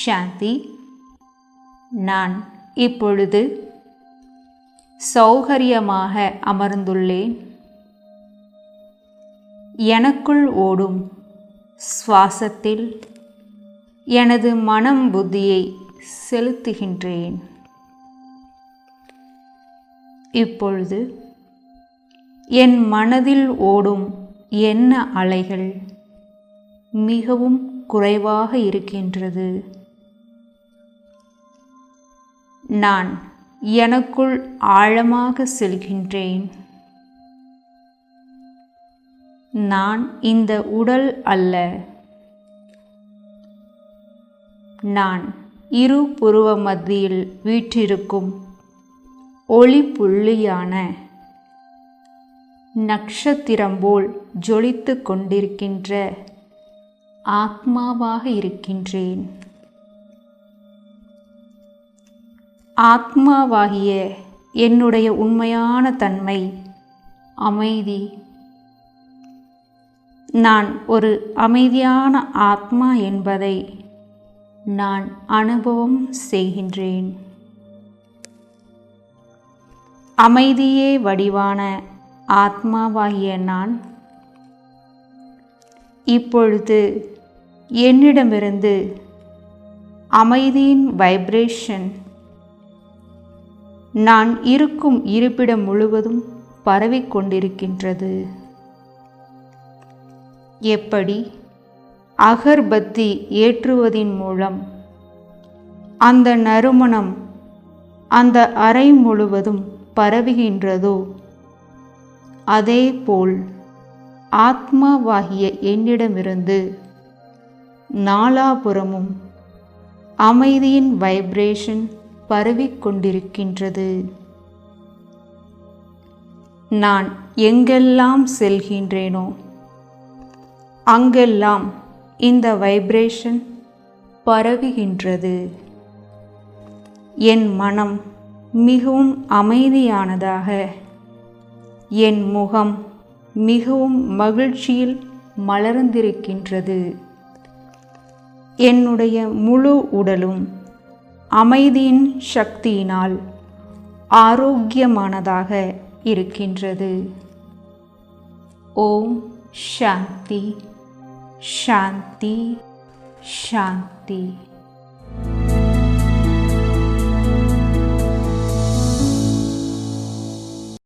சாந்தி. நான் இப்பொழுது சௌகரியமாக அமர்ந்துள்ளேன். எனக்குள் ஓடும் சுவாசத்தில் எனது மனம் புத்தியை செலுத்துகின்றேன். இப்பொழுது என் மனதில் ஓடும் எண்ண அலைகள் மிகவும் குறைவாக இருக்கின்றது. நான் எனக்குள் ஆழமாக செல்கின்றேன். நான் இந்த உடல் அல்ல. நான் இரு புருவ மத்தியில் வீற்றிருக்கும் ஒளி புள்ளியான நட்சத்திரம் போல் ஜொலித்து கொண்டிருக்கின்ற ஆத்மாவாக இருக்கின்றேன். ஆத்மாவாகிய என்னுடைய உண்மையான தன்மை அமைதி. நான் ஒரு அமைதியான ஆத்மா என்பதை நான் அனுபவம் செய்கின்றேன். அமைதியே வடிவான ஆத்மாவாகிய நான் இப்பொழுது என்னிடமிருந்து அமைதியின் வைப்ரேஷன் நான் இருக்கும் இருப்பிடம் முழுவதும் பரவிக்கொண்டிருக்கின்றது. எப்படி அகர்பத்தி ஏற்றுவதின் மூலம் அந்த நறுமணம் அந்த அறை முழுவதும் பரவுகின்றதோ, அதேபோல் ஆத்மாவாகிய என்னிடமிருந்து நாலாபுறமும் அமைதியின் வைப்ரேஷன் பரவிக்கொண்டிருக்கின்றது. நான் எங்கெல்லாம் செல்கின்றேனோ அங்கெல்லாம் இந்த வைப்ரேஷன் பரவுகின்றது. என் மனம் மிகவும் அமைதியானதாக, என் முகம் மிகவும் மகிழ்ச்சியில் மலர்ந்திருக்கின்றது. என்னுடைய முழு உடலும் அமைதியின் சக்தியினால் ஆரோக்கியமானதாக இருக்கின்றது. ஓம் சாந்தி, சாந்தி, சாந்தி.